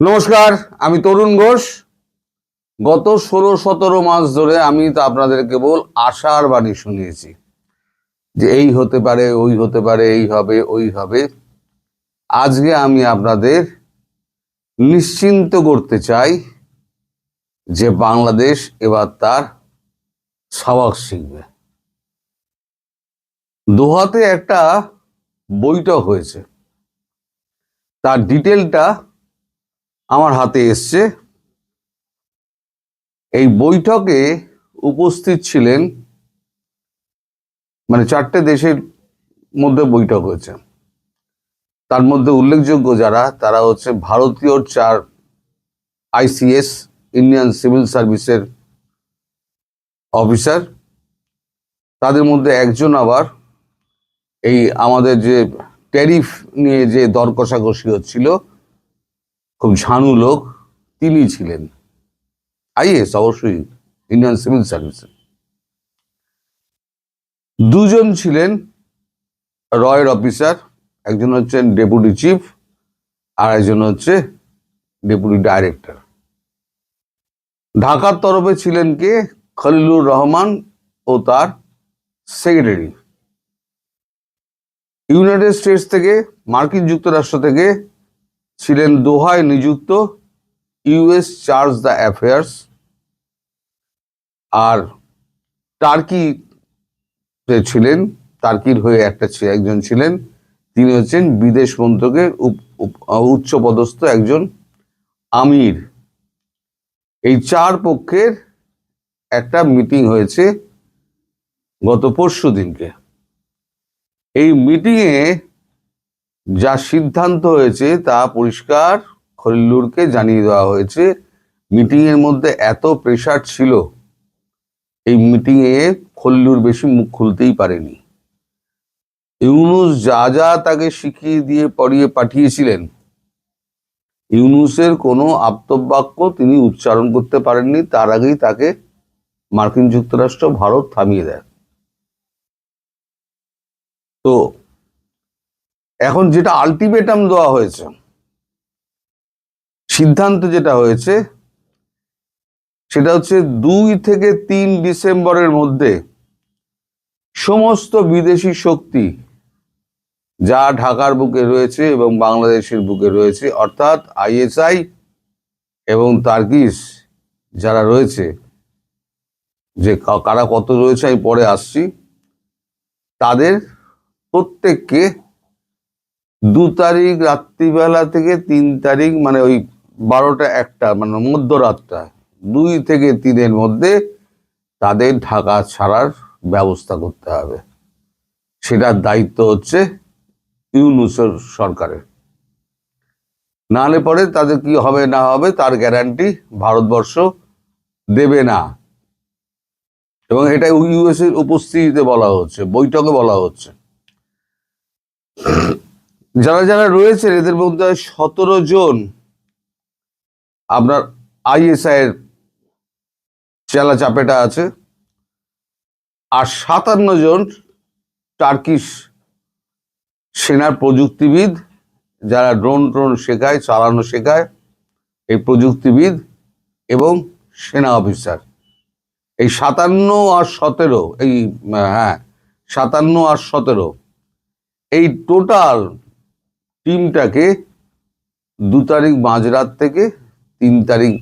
নমস্কার, আমি তরুণ ঘোষ। গত 16-17 মাস ধরে আমি তো আপনাদের কেবল আশার বাণী শুনিয়েছি যে এই হতে পারে, ওই হতে পারে, এই হবে, ওই হবে। আজকে আমি আপনাদের নিশ্চিন্ত করতে চাই যে বাংলাদেশ এবার তার সবক শিখবে। দোহাতে একটা বৈঠক হয়েছে, তার ডিটেলটা আমার হাতে এসছে। এই বৈঠকে উপস্থিত ছিলেন, মানে 4টে দেশের মধ্যে বৈঠক হয়েছে। তার মধ্যে উল্লেখযোগ্য যারা, তারা হচ্ছে ভারতীয় 4 ICS ইন্ডিয়ান সিভিল সার্ভিসের অফিসার। তাদের মধ্যে একজন আবার এই আমাদের যে ট্যারিফ নিয়ে যে দর কষাকষি হচ্ছিল, খুব ঝানু লোক, তিনি ছিলেন IAS, অবশ্যই ইন্ডিয়ান সিভিল সার্ভিসে। দুজন ছিলেন রয়ের অফিসার, একজন হচ্ছেন ডেপুটি চিফ আর একজন হচ্ছে ডেপুটি ডাইরেক্টর। ঢাকার তরফে ছিলেন কে? খলিলুর রহমান ও তার সেক্রেটারি। ইউনাইটেড স্টেটস থেকে, মার্কিন যুক্তরাষ্ট্র থেকে ছিলেন দোহায় নিযুক্ত US চার্জ দ্য অ্যাফেয়ার্স। আর টার্কি ছিলেন, টার্কির হয়ে একজন ছিলেন, তিনি হচ্ছেন বিদেশ মন্ত্রকের উচ্চপদস্থ একজন আমির। এই 4 পক্ষের একটা মিটিং হয়েছে গত পরশু দিনকে। এই মিটিংয়ে যা সিদ্ধান্ত হয়েছে তা পরিষ্কার খলিলুরকে জানিয়ে দেওয়া হয়েছে। মিটিংয়ের মধ্যে এত প্রেশার ছিল, এই মিটিংয়ে খলিলুর বেশি মুখ খুলতেই পারেনি। ইউনূস যা যা তাকে শিখিয়ে দিয়ে পড়িয়ে পাঠিয়েছিলেন, ইউনূসের কোনো আপ্তবাক্য তিনি উচ্চারণ করতে পারেননি। তার আগেই তাকে মার্কিন যুক্তরাষ্ট্র, ভারত থামিয়ে দেয়। তো এখন যেটা আলটিমেটাম দেওয়া হয়েছে, সিদ্ধান্ত যেটা হয়েছে, সেটা হচ্ছে 2 থেকে 3 ডিসেম্বরের মধ্যে সমস্ত বিদেশি শক্তি যা ঢাকার বুকে রয়েছে এবং বাংলাদেশের বুকে রয়েছে, অর্থাৎ ISI এবং তার্কিশ যারা রয়েছে, যে কারা কত রয়েছে আমি পরে আসছি, তাদের প্রত্যেককে 2 তারিখ রাত্রিবেলা থেকে 3 তারিখ, মানে ওই 12টা-1টা, মানে মধ্যরাতটা 2 থেকে 3-এর মধ্যে তাদের ঢাকা ছাড়ার ব্যবস্থা করতে হবে। সেটার দায়িত্ব হচ্ছে ইউনূসের সরকারের। নাহলে পরে তাদের কি হবে না হবে তার গ্যারান্টি ভারতবর্ষ দেবে না। এবং এটা US এর উপস্থিতিতে বলা হচ্ছে, বৈঠকে বলা হচ্ছে। যারা যারা রয়েছেন এদের মধ্যে 17 জন আপনার ISI এর চেলা চাপেটা আছে, আর 57 জন টার্কিশ সেনার প্রযুক্তিবিদ, যারা ড্রোন শেখায়, চালানো শেখায়, এই প্রযুক্তিবিদ এবং সেনা অফিসার। এই 57 আর 17, এই 57 আর 17, এই টোটাল টিমটাকে 2 তারিখ মাঝরাত থেকে 3 তারিখ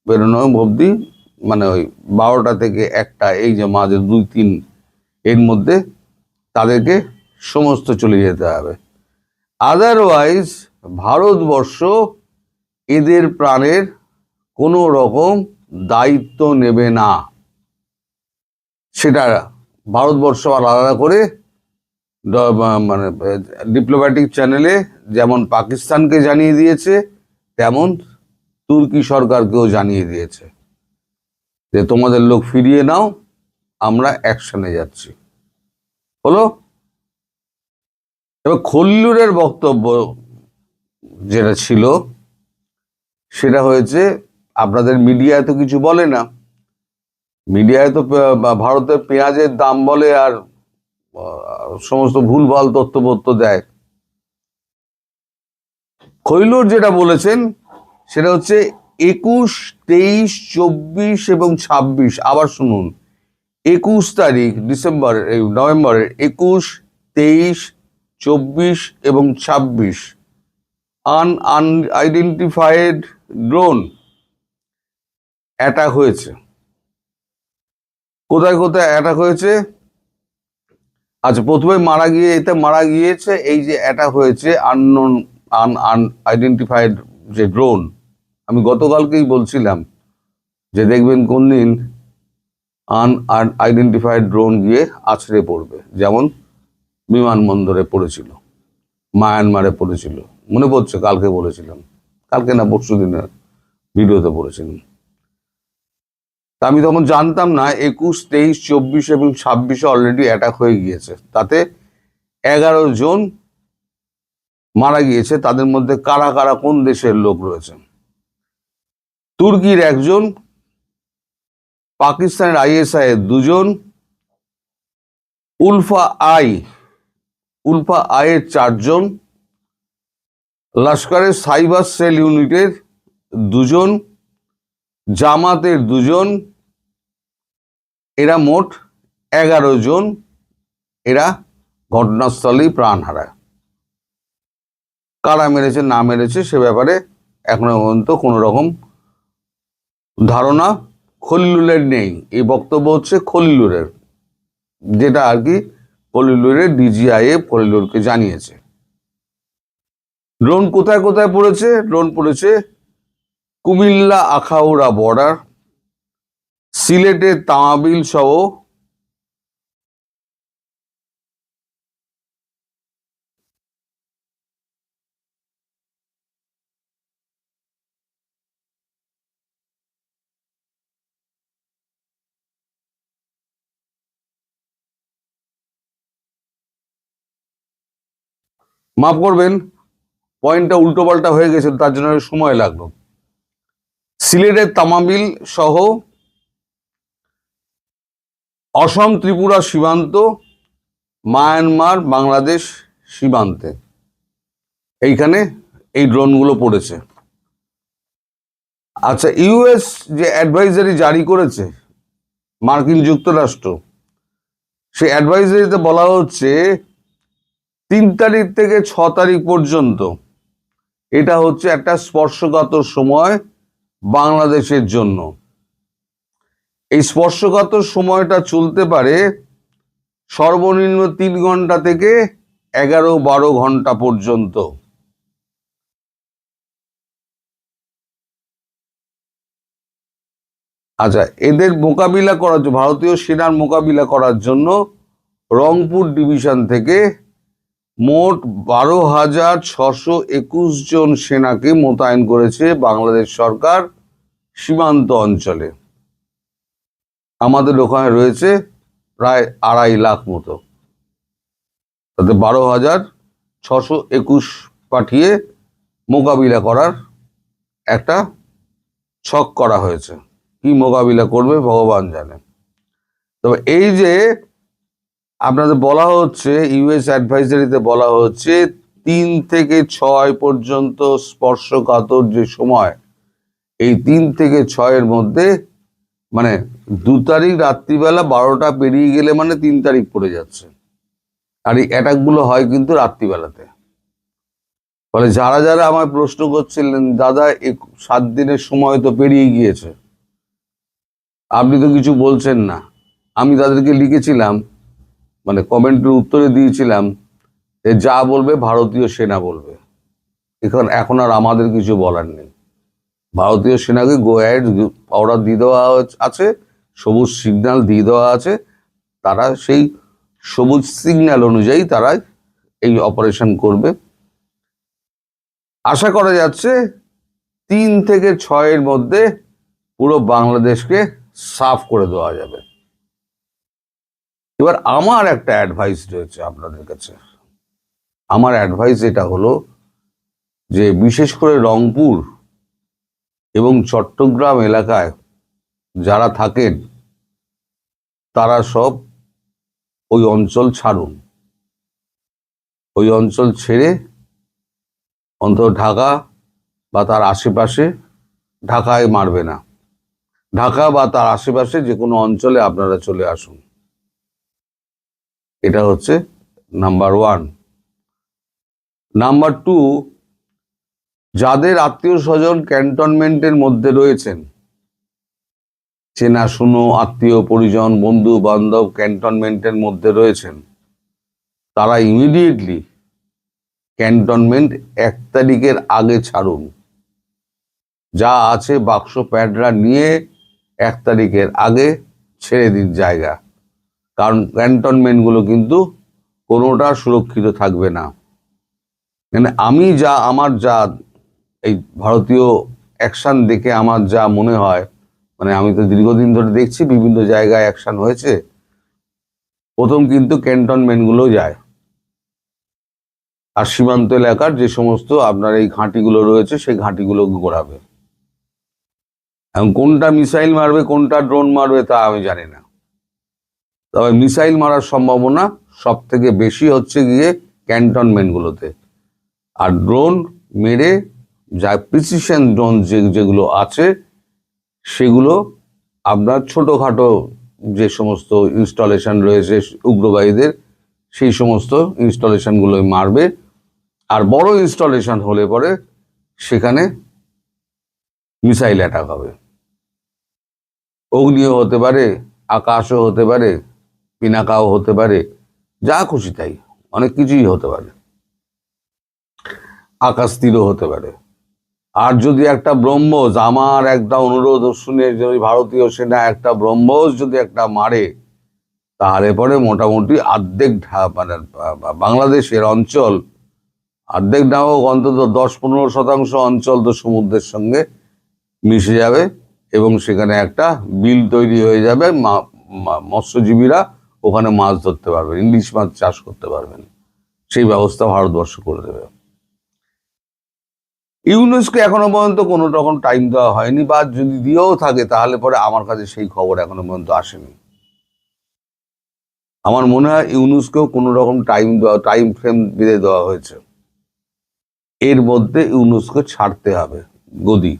বেরোনো অবধি, মানে ওই 12টা থেকে 1টা, এই যে মাঝে 2-3 এর মধ্যে তাদেরকে সমস্ত চলে যেতে হবে। আদারওয়াইজ ভারতবর্ষ এদের প্রাণের কোনো রকম দায়িত্ব নেবে না। সেটা ভারতবর্ষ আলাদা করে মানে ডিপ্লোম্যাটিক চ্যানেলে যেমন পাকিস্তানকে জানিয়ে দিয়েছে, তেমন তুর্কি সরকারকেও জানিয়ে দিয়েছে যে তোমাদের লোক ফিরিয়ে নাও, আমরা অ্যাকশনে যাচ্ছি। হলো। এবার খলিলুরের বক্তব্য যেটা ছিল, সেটা হয়েছে, আপনাদের মিডিয়ায় তো কিছু বলে না। মিডিয়ায় তো ভারতের পেঁয়াজের দাম বলে আর সমস্ত ভুলভাল তথ্যপত্র দেয়। খলিলুর যেটা বলেছেন সেটা হচ্ছে 21, 23, 24 এবং 26। আবার শুনুন, 21 তারিখ নভেম্বরের 21, 23, 24 এবং 26 আনআইডেন্টিফাইড ড্রোন অ্যাটাক হয়েছে। কোথায় কোথায় অ্যাটাক হয়েছে? আচ্ছা, প্রথমে মারা গিয়েছে এই যে অ্যাটাক হয়েছে আননোন আনআইডেন্টিফাইড যে ড্রোন, আমি গতকালকেই বলছিলাম যে দেখবেন কোন দিন আনআইডেন্টিফাইড ড্রোন গিয়ে আছড়ে পড়বে, যেমন বিমানবন্দরে পড়েছিল, মায়ানমারে পড়েছিল, মনে পড়ছে? কালকে বলেছিলাম, কালকে না পরশু দিনের ভিডিওতে পড়েছিলাম। তা আমি তখন জানতাম না 21, 23, 24 এবং 26 অলরেডি অ্যাটাক হয়ে গিয়েছে, তাতে 11 জন মারা গিয়েছে। তাদের মধ্যে কারা কারা কোন দেশের লোক রয়েছে? তুর্কির 1 জন, পাকিস্তানের ISI এর 2 জন, উলফা আই এর 4 জন, লস্করের সাইবার সেল ইউনিটের 2 জন, জামাতের 2 জন, এরা মোট 11 জন এরা ঘটনাস্থলেই প্রাণ হারায়। কারা মেরেছে না মেরেছে সে ব্যাপারে এখনো পর্যন্ত কোনো রকম ধারণা খলিলুরের নেই। এই বক্তব্য হচ্ছে খলিলুরের, যেটা আর কি খলিলুরের DGIF খলিলুরকে জানিয়েছে। ড্রোন কোথায় কোথায় পড়েছে? ড্রোন পড়েছে কুমিল্লা আখাউড়া বর্ডার, সিলেটের তামাবিল সহ মাফ করবেন, পয়েন্টটা উল্টো পাল্টা হয়ে গেছে, তার জন্য সময় লাগলো। সিলেটের তামাবিল সহ অসম ত্রিপুরা সীমান্ত, মায়ানমার বাংলাদেশ সীমান্তে এইখানে এই ড্রোনগুলো পড়েছে। আচ্ছা, US যে অ্যাডভাইজারি জারি করেছে মার্কিন যুক্তরাষ্ট্র, সেই অ্যাডভাইজারিতে বলা হচ্ছে 3 তারিখ থেকে 6 তারিখ পর্যন্ত এটা হচ্ছে একটা স্পর্শকাতর সময় বাংলাদেশের জন্য। এই স্পর্শকাতর সময়টা চলতে পারে সর্বনিম্ন 3 ঘন্টা থেকে 11-12 ঘন্টা পর্যন্ত। আচ্ছা, এদের মোকাবিলা করার জন্য, ভারতীয় সেনার মোকাবিলা করার জন্য রংপুর ডিভিশন থেকে মোট 12,621 জন সেনাকে মোতায়েন করেছে বাংলাদেশ সরকার সীমান্ত অঞ্চলে। আমাদের ওখানে রয়েছে প্রায় 2.5 লাখ মতো, তাতে 12,621 পাঠিয়ে মোকাবিলা করার একটা ছক করা হয়েছে। কি মোকাবিলা করবে ভগবান জানে। তবে এই যে আপনাদের বলা হচ্ছে, US অ্যাডভাইজারিতে বলা হচ্ছে 3 থেকে 6 পর্যন্ত স্পর্শকাতর যে সময়, এই 3 থেকে 6 মধ্যে মানে 2 তারিখ রাত্রিবেলা 12টা পেরিয়ে গেলে মানে 3 তারিখ পড়ে যাচ্ছে। আর এই অ্যাটাকগুলো হয় কিন্তু রাত্রিবেলাতে। ফলে যারা যারা আমায় প্রশ্ন করছিলেন, দাদা 7 দিনের সময় তো পেরিয়ে গিয়েছে, আপনি তো কিছু বলছেন না, আমি তাদেরকে লিখেছিলাম, মানে কমেন্টের উত্তরে দিয়েছিলাম যে যা বলবে ভারতীয় সেনা বলবে, এখন আর আমাদের কিছু বলার নেই। ভারতীয় সেনাকে গো অ্যাহেড অর্ডার দিয়ে দেওয়া আছে, সবুজ সিগন্যাল দিয়ে দেওয়া আছে, তারা সেই সবুজ সিগন্যাল অনুযায়ী তারা এই অপারেশন করবে। আশা করা যাচ্ছে 3 থেকে 6 মধ্যে পুরো বাংলাদেশকে সাফ করে দেওয়া যাবে। এবার আমার একটা অ্যাডভাইস রয়েছে আপনাদের কাছে। আমার অ্যাডভাইস এটা হলো যে বিশেষ করে রংপুর এবং চট্টগ্রাম এলাকায় যারা থাকেন তারা সব ওই অঞ্চল ছাড়ুন। ওই অঞ্চল ছেড়ে অন্তত ঢাকা বা তার আশেপাশে, ঢাকায় মারবে না। ঢাকা বা তার আশেপাশে যে কোনো অঞ্চলে আপনারা চলে আসুন। এটা হচ্ছে নাম্বার 1। নাম্বার 2, যাদের আত্মীয় স্বজন ক্যান্টনমেন্টের মধ্যে রয়েছেন, চেনাশুনো আত্মীয় পরিজন বন্ধু বান্ধব ক্যান্টনমেন্টের মধ্যে রয়েছেন, তারা ইমিডিয়েটলি ক্যান্টনমেন্ট 1 তারিখের আগে ছাড়ুন। যা আছে বাক্স প্যাডরা নিয়ে 1 তারিখের আগে ছেড়ে দিন জায়গা। কারণ ক্যান্টনমেন্টগুলো কিন্তু কোনোটা সুরক্ষিত থাকবে না। মানে আমার যা এই ভারতীয় অ্যাকশন দেখে আমার যা মনে হয়, মানে আমি তো দীর্ঘদিন ধরে দেখছি বিভিন্ন জায়গায় অ্যাকশন হয়েছে। প্রথম কিন্তু ক্যান্টনমেন্টগুলো যায়, আর সীমান্ত এলাকার যে সমস্ত আপনার এই ঘাঁটিগুলো রয়েছে সেই ঘাঁটিগুলো ঘোরাবে। এখন কোনটা মিসাইল মারবে কোনটা ড্রোন মারবে তা আমি জানি না, তবে মিসাইল মারার সম্ভাবনা সব থেকে বেশি হচ্ছে গিয়ে ক্যান্টনমেন্টগুলোতে। আর ড্রোন মেরে যা প্রিসিশন ড্রোন যেগুলো আছে সেগুলো আপনার ছোটোখাটো যে সমস্ত ইনস্টলেশন রয়েছে উগ্রবাদীদের, সেই সমস্ত ইনস্টলেশনগুলোই মারবে। আর বড় ইনস্টলেশন হলে পরে সেখানে মিসাইল অ্যাটাক হবে। অগ্নিও হতে পারে, আকাশও হতে পারে, পিনাকাও হতে পারে, যা খুশি তাই, অনেক কিছুই হতে পারে, আকাশ তীরও হতে পারে। আর যদি একটা ব্রহ্মোস, আমার একটা অনুরোধ শুনে, যদি ভারতীয় সেনা একটা ব্রহ্মোস যদি একটা মারে, তাহলে পরে মোটামুটি অর্ধেক মানে বাংলাদেশের অঞ্চল, অর্ধেক না হোক অন্তত 10-15% অঞ্চল তো সমুদ্রের সঙ্গে মিশে যাবে, এবং সেখানে একটা বিল তৈরি হয়ে যাবে। মৎস্যজীবীরা ওখানে মাছ ধরতে পারবেন, ইলিশ মাছ চাষ করতে পারবেন। সেই ব্যবস্থা ভারতবর্ষ করে দেবে। ইউনেস্কো এখনো পর্যন্ত কোনো রকম টাইম দেওয়া হয়নি, বা যদি দিয়েও থাকে তাহলে পরে আমার কাছে সেই খবর এখনো পর্যন্ত আসেনি। আমার মনে হয় ইউনেস্কো কোনো রকম টাইম ফ্রেম বেঁধে দেওয়া হয়েছে, এর মধ্যে ইউনেস্কো ছাড়তে হবে গদি।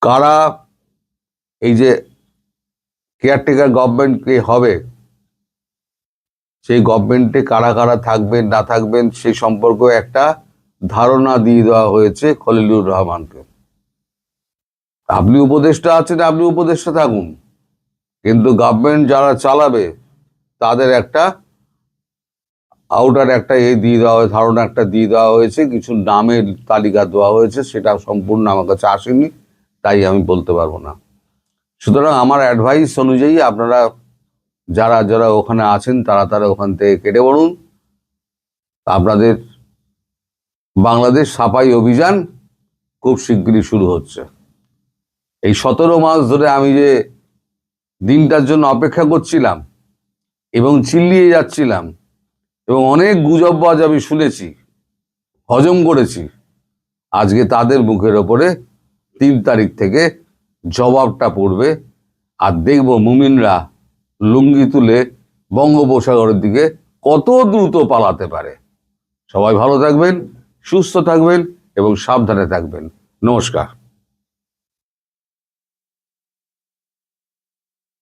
কারা এই যে কেয়ারটেকার গভর্নমেন্ট হবে, সেই গভর্নমেন্টে কারা কারা থাকবেন না থাকবেন সেই সম্পর্কে একটা ধারণা দিয়ে দেওয়া হয়েছে খলিলুর রহমানকে। আপনি উপদেষ্টা আছেন, আপনি উপদেষ্টা থাকুন, কিন্তু গভর্নমেন্ট যারা চালাবে তাদের একটা আউটার একটা দিয়ে দেওয়া হয়েছে, ধারণা একটা দিয়ে দেওয়া হয়েছে, কিছু নামের তালিকা দেওয়া হয়েছে, সেটা সম্পূর্ণ আমার কাছে আসেনি, তাই আমি বলতে পারবো না। সুতরাং আমার অ্যাডভাইস অনুযায়ী আপনারা যারা যারা ওখানে আছেন তারা ওখান থেকে কেটে পড়ুন। আপনাদের বাংলাদেশ সাফাই অভিযান খুব শিগগিরই শুরু হচ্ছে। এই 17 মাস ধরে আমি যে দিনটার জন্য অপেক্ষা করছিলাম এবং চিল্লিয়ে যাচ্ছিলাম, এবং অনেক গুজববাজ আমি শুনেছি, হজম করেছি, আজকে তাদের মুখের ওপরে 3 তারিখ থেকে জবাবটা পড়বে। আর দেখব মুমিনরা লুঙ্গি তুলে বঙ্গোপসাগরের দিকে কত দ্রুত পালাতে পারে। সবাই ভালো থাকবেন, সুস্থ থাকবেন এবং সাবধানে থাকবেন। নমস্কার।